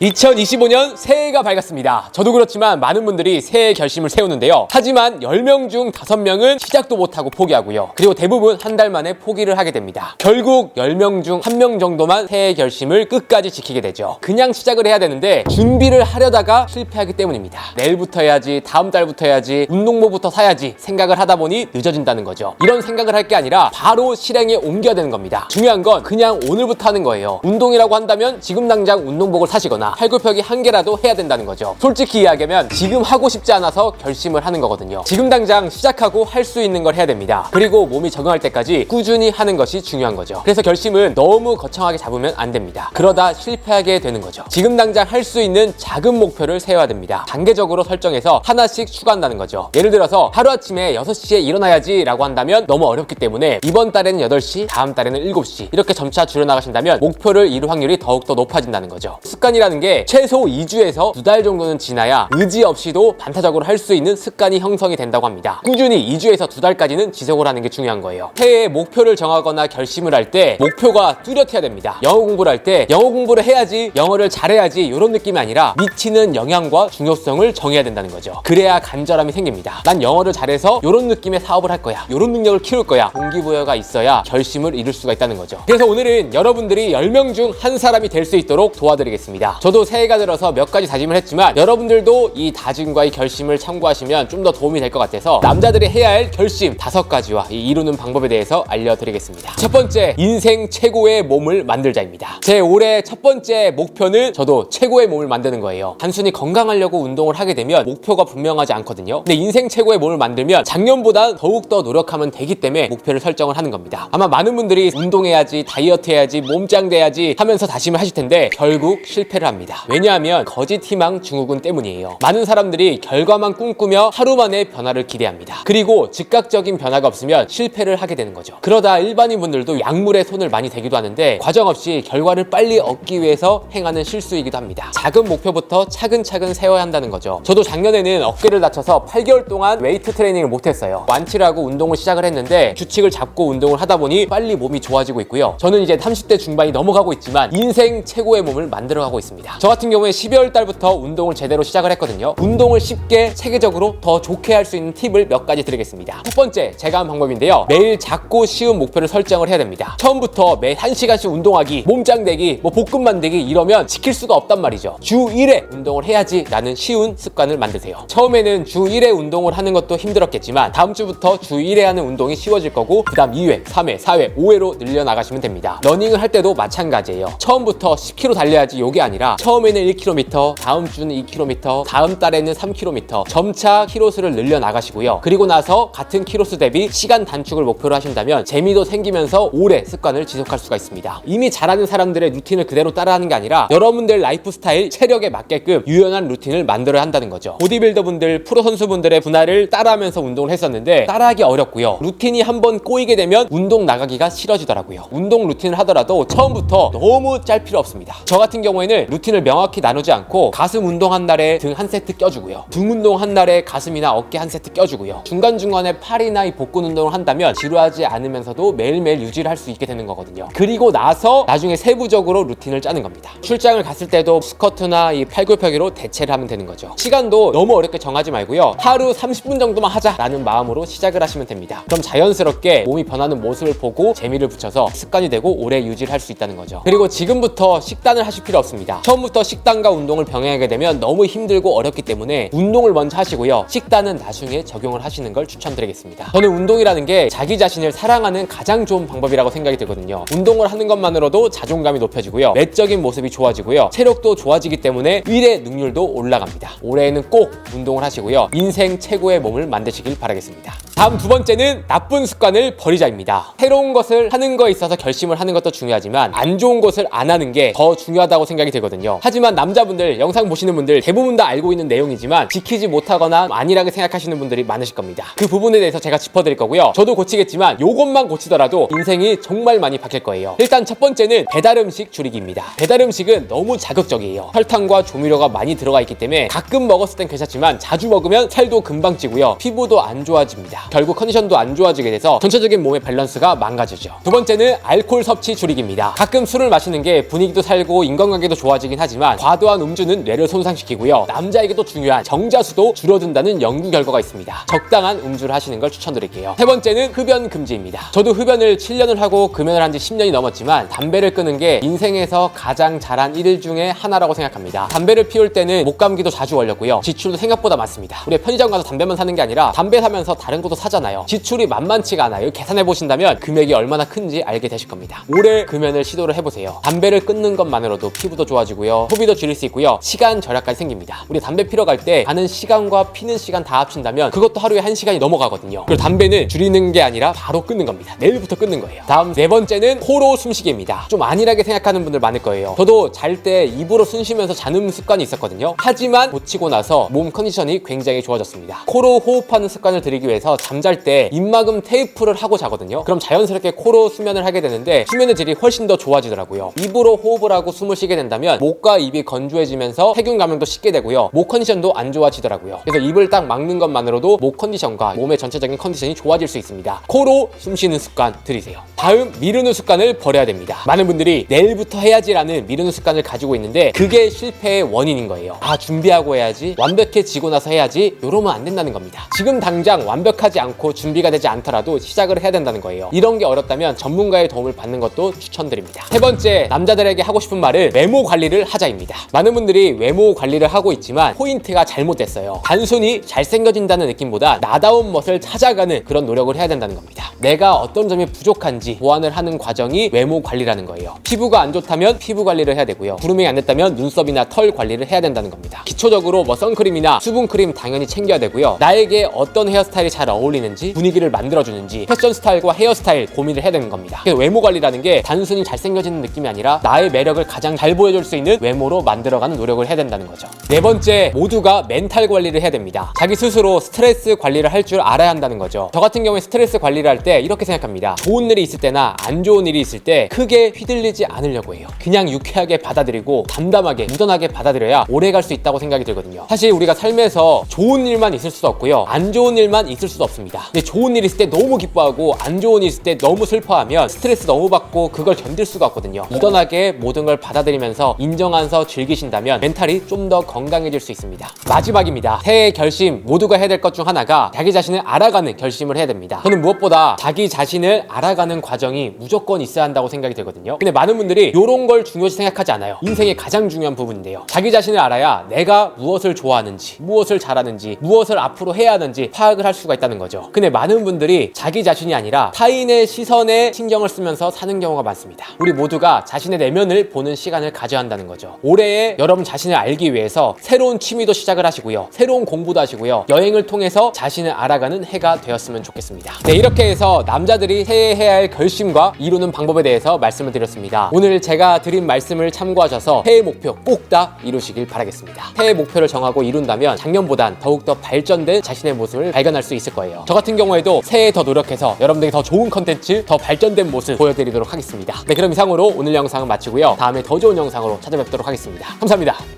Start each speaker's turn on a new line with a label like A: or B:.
A: 2025년 새해가 밝았습니다. 저도 그렇지만 많은 분들이 새해 결심을 세우는데요. 하지만 10명 중 5명은 시작도 못하고 포기하고요. 그리고 대부분 한 달 만에 포기를 하게 됩니다. 결국 10명 중 1명 정도만 새해 결심을 끝까지 지키게 되죠. 그냥 시작을 해야 되는데 준비를 하려다가 실패하기 때문입니다. 내일부터 해야지, 다음 달부터 해야지, 운동복부터 사야지 생각을 하다 보니 늦어진다는 거죠. 이런 생각을 할 게 아니라 바로 실행에 옮겨야 되는 겁니다. 중요한 건 그냥 오늘부터 하는 거예요. 운동이라고 한다면 지금 당장 운동복을 사시거나 팔굽혀펴기 한 개라도 해야 된다는 거죠. 솔직히 이야기하면 지금 하고 싶지 않아서 결심을 하는 거거든요. 지금 당장 시작하고 할 수 있는 걸 해야 됩니다. 그리고 몸이 적응할 때까지 꾸준히 하는 것이 중요한 거죠. 그래서 결심은 너무 거창하게 잡으면 안 됩니다. 그러다 실패하게 되는 거죠. 지금 당장 할 수 있는 작은 목표를 세워야 됩니다. 단계적으로 설정해서 하나씩 추가한다는 거죠. 예를 들어서 하루아침에 6시에 일어나야지 라고 한다면 너무 어렵기 때문에 이번 달에는 8시, 다음 달에는 7시 이렇게 점차 줄여나가신다면 목표를 이룰 확률이 더욱더 높아진다는 거죠. 습관이라는 게 최소 2주에서 2달 정도는 지나야 의지 없이도 반타적으로 할 수 있는 습관이 형성이 된다고 합니다. 꾸준히 2주에서 2달까지는 지속을 하는 게 중요한 거예요. 새해에 목표를 정하거나 결심을 할 때 목표가 뚜렷해야 됩니다. 영어 공부를 할 때 영어 공부를 해야지, 영어를 잘해야지 이런 느낌이 아니라 미치는 영향과 중요성을 정해야 된다는 거죠. 그래야 간절함이 생깁니다. 난 영어를 잘해서 이런 느낌의 사업을 할 거야, 이런 능력을 키울 거야. 동기부여가 있어야 결심을 이룰 수가 있다는 거죠. 그래서 오늘은 여러분들이 10명 중 한 사람이 될 수 있도록 도와드리겠습니다. 저도 새해가 들어서 몇 가지 다짐을 했지만 여러분들도 이 다짐과 이 결심을 참고하시면 좀 더 도움이 될 것 같아서 남자들이 해야 할 결심 5가지와 이 이루는 방법에 대해서 알려드리겠습니다. 첫 번째, 인생 최고의 몸을 만들자입니다. 제 올해 첫 번째 목표는 저도 최고의 몸을 만드는 거예요. 단순히 건강하려고 운동을 하게 되면 목표가 분명하지 않거든요. 근데 인생 최고의 몸을 만들면 작년보다 더욱더 노력하면 되기 때문에 목표를 설정을 하는 겁니다. 아마 많은 분들이 운동해야지, 다이어트 해야지, 몸짱 돼야지 하면서 다짐을 하실 텐데 결국 실패를 합니다. 왜냐하면 거짓 희망 증후군 때문이에요. 많은 사람들이 결과만 꿈꾸며 하루 만에 변화를 기대합니다. 그리고 즉각적인 변화가 없으면 실패를 하게 되는 거죠. 그러다 일반인 분들도 약물에 손을 많이 대기도 하는데 과정 없이 결과를 빨리 얻기 위해서 행하는 실수이기도 합니다. 작은 목표부터 차근차근 세워야 한다는 거죠. 저도 작년에는 어깨를 다쳐서 8개월 동안 웨이트 트레이닝을 못했어요. 완치를 하고 운동을 시작을 했는데 규칙을 잡고 운동을 하다 보니 빨리 몸이 좋아지고 있고요. 저는 이제 30대 중반이 넘어가고 있지만 인생 최고의 몸을 만들어가고 있습니다. 저 같은 경우에 12월 달부터 운동을 제대로 시작을 했거든요. 운동을 쉽게 체계적으로 더 좋게 할 수 있는 팁을 몇 가지 드리겠습니다. 첫 번째, 제가 한 방법인데요. 매일 작고 쉬운 목표를 설정을 해야 됩니다. 처음부터 매 1시간씩 운동하기, 몸짱 되기, 볶음 만들기 이러면 지킬 수가 없단 말이죠. 주 1회 운동을 해야지 라는 쉬운 습관을 만드세요. 처음에는 주 1회 운동을 하는 것도 힘들었겠지만 다음 주부터 주 1회 하는 운동이 쉬워질 거고 그 다음 2회, 3회, 4회, 5회로 늘려나가시면 됩니다. 러닝을 할 때도 마찬가지예요. 처음부터 10km 달려야지 이게 아니라 처음에는 1km, 다음 주는 2km, 다음 달에는 3km 점차 키로수를 늘려나가시고요. 그리고 나서 같은 키로수 대비 시간 단축을 목표로 하신다면 재미도 생기면서 오래 습관을 지속할 수가 있습니다. 이미 잘하는 사람들의 루틴을 그대로 따라하는 게 아니라 여러분들 라이프 스타일, 체력에 맞게끔 유연한 루틴을 만들어야 한다는 거죠. 보디빌더 분들, 프로 선수분들의 분할을 따라하면서 운동을 했었는데 따라하기 어렵고요. 루틴이 한번 꼬이게 되면 운동 나가기가 싫어지더라고요. 운동 루틴을 하더라도 처음부터 너무 짤 필요 없습니다. 저 같은 경우에는 루틴을 명확히 나누지 않고 가슴 운동 한 날에 등 한 세트 껴주고요. 등 운동 한 날에 가슴이나 어깨 한 세트 껴주고요. 중간중간에 팔이나 이 복근 운동을 한다면 지루하지 않으면서도 매일매일 유지를 할 수 있게 되는 거거든요. 그리고 나서 나중에 세부적으로 루틴을 짜는 겁니다. 출장을 갔을 때도 스쿼트나 이 팔굽혀펴기로 대체를 하면 되는 거죠. 시간도 너무 어렵게 정하지 말고요. 하루 30분 정도만 하자라는 마음으로 시작을 하시면 됩니다. 그럼 자연스럽게 몸이 변하는 모습을 보고 재미를 붙여서 습관이 되고 오래 유지를 할 수 있다는 거죠. 그리고 지금부터 식단을 하실 필요 없습니다. 처음부터 식단과 운동을 병행하게 되면 너무 힘들고 어렵기 때문에 운동을 먼저 하시고요. 식단은 나중에 적용을 하시는 걸 추천드리겠습니다. 저는 운동이라는 게 자기 자신을 사랑하는 가장 좋은 방법이라고 생각이 들거든요. 운동을 하는 것만으로도 자존감이 높여지고요. 내적인 모습이 좋아지고요. 체력도 좋아지기 때문에 일의 능률도 올라갑니다. 올해에는 꼭 운동을 하시고요. 인생 최고의 몸을 만드시길 바라겠습니다. 다음 두 번째는 나쁜 습관을 버리자입니다. 새로운 것을 하는 거에 있어서 결심을 하는 것도 중요하지만 안 좋은 것을 안 하는 게 더 중요하다고 생각이 들거든요. 하지만 남자분들, 영상 보시는 분들 대부분 다 알고 있는 내용이지만 지키지 못하거나 안일하게 생각하시는 분들이 많으실 겁니다. 그 부분에 대해서 제가 짚어드릴 거고요. 저도 고치겠지만 요것만 고치더라도 인생이 정말 많이 바뀔 거예요. 일단 첫 번째는 배달음식 줄이기입니다. 배달음식은 너무 자극적이에요. 설탕과 조미료가 많이 들어가 있기 때문에 가끔 먹었을 땐 괜찮지만 자주 먹으면 살도 금방 찌고요. 피부도 안 좋아집니다. 결국 컨디션도 안 좋아지게 돼서 전체적인 몸의 밸런스가 망가지죠. 두 번째는 알코올 섭취 줄이기입니다. 가끔 술을 마시는 게 분위기도 살고 인간관계도 좋아지긴 하지만 과도한 음주는 뇌를 손상시키고요. 남자에게도 중요한 정자수도 줄어든다는 연구 결과가 있습니다. 적당한 음주를 하시는 걸 추천드릴게요. 세 번째는 흡연 금지입니다. 저도 흡연을 7년을 하고 금연을 한 지 10년이 넘었지만 담배를 끊는 게 인생에서 가장 잘한 일 중에 하나라고 생각합니다. 담배를 피울 때는 목감기도 자주 걸렸고요. 지출도 생각보다 많습니다. 우리 편의점 가서 담배만 사는 게 아니라 담배 사면서 다른 것도 사잖아요. 지출이 만만치가 않아요. 계산해 보신다면 금액이 얼마나 큰지 알게 되실 겁니다. 올해 금연을 시도를 해보세요. 담배를 끊는 것만으로도 피부도 좋아지고요. 소비도 줄일 수 있고요. 시간 절약까지 생깁니다. 우리 담배 피러 갈 때 가는 시간과 피는 시간 다 합친다면 그것도 하루에 1시간이 넘어가거든요. 그리고 담배는 줄이는 게 아니라 바로 끊는 겁니다. 내일부터 끊는 거예요. 다음 네 번째는 코로 숨쉬기입니다. 좀 안일하게 생각하는 분들 많을 거예요. 저도 잘 때 입으로 숨 쉬면서 자는 습관이 있었거든요. 하지만 고치고 나서 몸 컨디션이 굉장히 좋아졌습니다. 코로 호흡하는 습관을 들이기 위해서 잠잘 때 입막음 테이프를 하고 자거든요. 그럼 자연스럽게 코로 수면을 하게 되는데 수면의 질이 훨씬 더 좋아지더라고요. 입으로 호흡을 하고 숨을 쉬게 된다면 목과 입이 건조해지면서 세균 감염도 쉽게 되고요. 목 컨디션도 안 좋아지더라고요. 그래서 입을 딱 막는 것만으로도 목 컨디션과 몸의 전체적인 컨디션이 좋아질 수 있습니다. 코로 숨 쉬는 습관 들이세요. 다음, 미루는 습관을 버려야 됩니다. 많은 분들이 내일부터 해야지라는 미루는 습관을 가지고 있는데 그게 실패의 원인인 거예요. 준비하고 해야지, 완벽해지고 나서 해야지, 이러면 안 된다는 겁니다. 지금 당장 완벽하지 않고 준비가 되지 않더라도 시작을 해야 된다는 거예요. 이런 게 어렵다면 전문가의 도움을 받는 것도 추천드립니다. 세 번째, 남자들에게 하고 싶은 말은 외모 관리를 하자입니다. 많은 분들이 외모 관리를 하고 있지만 포인트가 잘못됐어요. 단순히 잘생겨진다는 느낌보다 나다운 멋을 찾아가는 그런 노력을 해야 된다는 겁니다. 내가 어떤 점이 부족한지 보완을 하는 과정이 외모 관리라는 거예요. 피부가 안 좋다면 피부 관리를 해야 되고요. 그루밍이 안 됐다면 눈썹이나 털 관리를 해야 된다는 겁니다. 기초적으로 선크림이나 수분크림 당연히 챙겨야 되고요. 나에게 어떤 헤어스타일이 잘 어울리는지, 분위기를 만들어주는지 패션 스타일과 헤어스타일 고민을 해야 되는 겁니다. 그래서 외모 관리라는 게 단순히 잘생겨지는 느낌이 아니라 나의 매력을 가장 잘 보여줄 수 있는 외모로 만들어가는 노력을 해야 된다는 거죠. 네 번째, 모두가 멘탈 관리를 해야 됩니다. 자기 스스로 스트레스 관리를 할 줄 알아야 한다는 거죠. 저 같은 경우에 스트레스 관리를 할 때 이렇게 생각합니다. 좋은 일이 있을 때나 안 좋은 일이 있을 때 크게 휘둘리지 않으려고 해요. 그냥 유쾌하게 받아들이고 담담하게 무던하게 받아들여야 오래 갈 수 있다고 생각이 들거든요. 사실 우리가 삶에서 좋은 일만 있을 수도 없고요. 안 좋은 일만 있을 수도 없습니다. 근데 좋은 일 있을 때 너무 기뻐하고 안 좋은 일 있을 때 너무 슬퍼하면 스트레스 너무 받고 그걸 견딜 수가 없거든요. 무던하게 모든 걸 받아들이면서 인정하면서 즐기신다면 멘탈이 좀 더 건강해질 수 있습니다. 마지막입니다. 새해 결심, 모두가 해야 될 것 중 하나가 자기 자신을 알아가는 결심을 해야 됩니다. 저는 무엇보다 자기 자신을 알아가는 과정이 무조건 있어야 한다고 생각이 들거든요. 근데 많은 분들이 이런 걸 중요시 생각하지 않아요. 인생의 가장 중요한 부분인데요. 자기 자신을 알아야 내가 무엇을 좋아하는지, 무엇을 잘하는지, 무엇을 앞으로 해야 하는지 파악을 할 수가 있다는 거죠. 근데 많은 분들이 자기 자신이 아니라 타인의 시선에 신경을 쓰면서 사는 경우가 많습니다. 우리 모두가 자신의 내면을 보는 시간을 가져야 한다는 거죠. 올해에 여러분 자신을 알기 위해서 새로운 취미도 시작을 하시고요. 새로운 공부도 하시고요. 여행을 통해서 자신을 알아가는 해가 되었으면 좋겠습니다. 네, 이렇게 해서 남자들이 새해 해야 할 결심과 이루는 방법에 대해서 말씀을 드렸습니다. 오늘 제가 드린 말씀을 참고하셔서 새해 목표 꼭 다 이루시길 바라겠습니다. 새해 목표를 정하고 이룬다면 작년보단 더욱더 발전된 자신의 모습을 발견할 수 있을 거예요. 저 같은 경우에도 새해 더 노력해서 여러분들에게 더 좋은 컨텐츠, 더 발전된 모습 보여드리도록 하겠습니다. 네, 그럼 이상으로 오늘 영상은 마치고요. 다음에 더 좋은 영상으로 찾아뵙도록 하겠습니다. 감사합니다.